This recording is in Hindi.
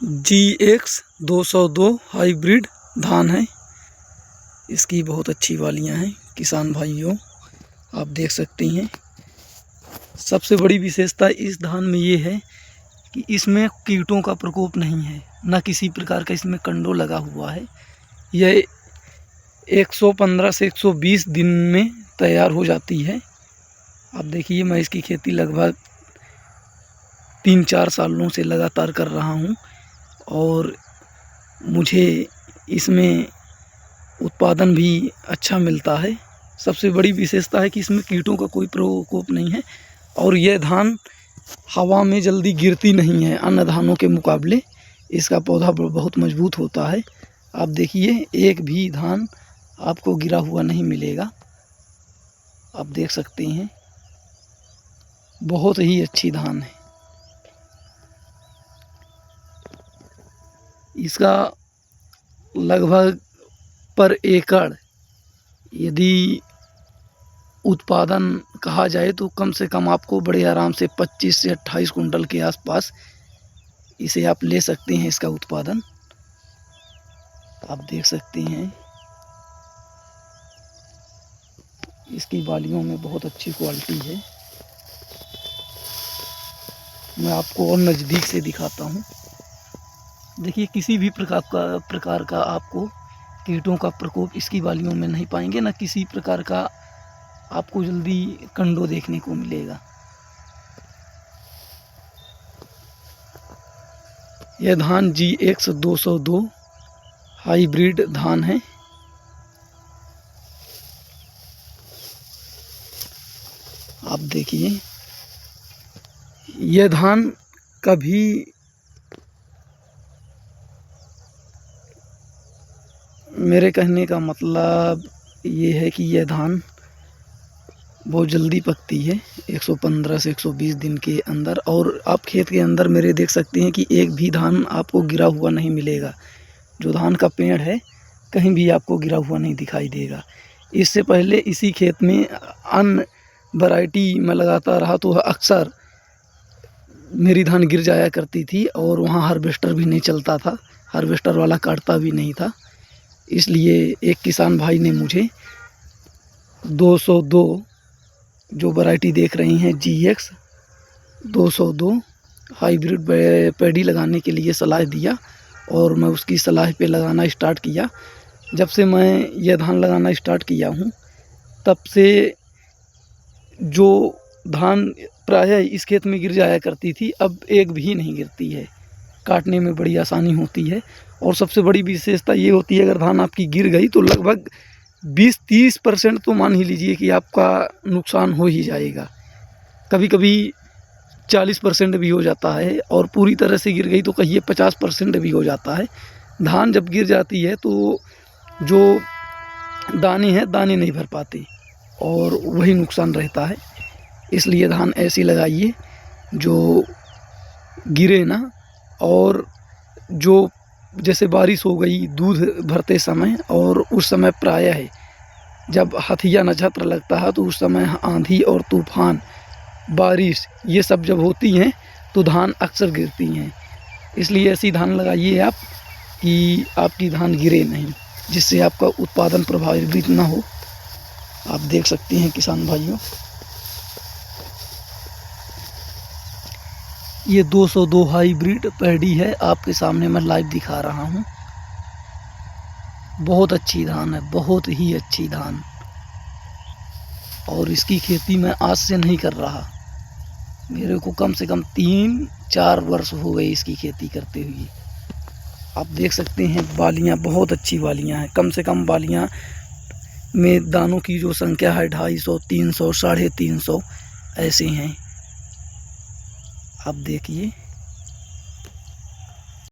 GX 202 हाइब्रिड धान है। इसकी बहुत अच्छी वालियाँ हैं किसान भाइयों, आप देख सकते हैं। सबसे बड़ी विशेषता इस धान में ये है कि इसमें कीटों का प्रकोप नहीं है, न किसी प्रकार का इसमें कंडो लगा हुआ है। यह 115 से 120 दिन में तैयार हो जाती है। आप देखिए, मैं इसकी खेती लगभग 3-4 सालों से लगातार कर रहा हूँ और मुझे इसमें उत्पादन भी अच्छा मिलता है। सबसे बड़ी विशेषता है कि इसमें कीटों का कोई प्रकोप नहीं है और यह धान हवा में जल्दी गिरती नहीं है। अन्य धानों के मुकाबले इसका पौधा बहुत मजबूत होता है। आप देखिए, एक भी धान आपको गिरा हुआ नहीं मिलेगा। आप देख सकते हैं, बहुत ही अच्छी धान है। इसका लगभग पर एकड़ यदि उत्पादन कहा जाए तो कम से कम आपको बड़े आराम से 25 से 28 कुंटल के आसपास इसे आप ले सकते हैं। इसका उत्पादन आप देख सकते हैं। इसकी बालियों में बहुत अच्छी क्वालिटी है। मैं आपको और नज़दीक से दिखाता हूँ। देखिए, किसी भी प्रकार का आपको कीटों का प्रकोप इसकी बालियों में नहीं पाएंगे, न किसी प्रकार का आपको जल्दी कंडो देखने को मिलेगा। यह धान GX 202 हाइब्रिड धान है। आप देखिए, यह धान कभी मेरे कहने का मतलब ये है कि यह धान बहुत जल्दी पकती है, 115 से 120 दिन के अंदर। और आप खेत के अंदर मेरे देख सकते हैं कि एक भी धान आपको गिरा हुआ नहीं मिलेगा। जो धान का पेड़ है कहीं भी आपको गिरा हुआ नहीं दिखाई देगा। इससे पहले इसी खेत में अन्य वैरायटी मैं लगाता रहा तो अक्सर मेरी धान गिर जाया करती थी और वहाँ हार्वेस्टर भी नहीं चलता था, हार्वेस्टर वाला काटता भी नहीं था। इसलिए एक किसान भाई ने मुझे 202 जो वैरायटी देख रही हैं GX 202 हाइब्रिड पैडी लगाने के लिए सलाह दिया और मैं उसकी सलाह पे लगाना स्टार्ट किया। जब से मैं यह धान लगाना स्टार्ट किया हूँ तब से जो धान प्रायः इस खेत में गिर जाया करती थी, अब एक भी नहीं गिरती है। काटने में बड़ी आसानी होती है और सबसे बड़ी विशेषता ये होती है, अगर धान आपकी गिर गई तो लगभग 20-30% तो मान ही लीजिए कि आपका नुकसान हो ही जाएगा। कभी कभी 40% भी हो जाता है और पूरी तरह से गिर गई तो कहिए 50% भी हो जाता है। धान जब गिर जाती है तो जो दाने हैं, दाने नहीं भर पाते और वही नुकसान रहता है। इसलिए धान ऐसी लगाइए जो गिरे ना। और जो जैसे बारिश हो गई दूध भरते समय और उस समय प्रायः है जब हथिया नक्षत्र लगता है तो उस समय आंधी और तूफान, बारिश ये सब जब होती हैं तो धान अक्सर गिरती हैं। इसलिए ऐसी धान लगाइए आप कि आपकी धान गिरे नहीं, जिससे आपका उत्पादन प्रभावित ना हो। आप देख सकते हैं किसान भाइयों, ये 202 हाइब्रिड पैडी है। आपके सामने मैं लाइव दिखा रहा हूँ। बहुत अच्छी धान है, बहुत ही अच्छी धान। और इसकी खेती मैं आज से नहीं कर रहा, मेरे को कम से कम 3-4 वर्ष हो गए इसकी खेती करते हुए। आप देख सकते हैं, बालियाँ बहुत अच्छी बालियाँ हैं। कम से कम बालियाँ में दानों की जो संख्या है 250, 300, 350 ऐसे हैं। आप देखिए।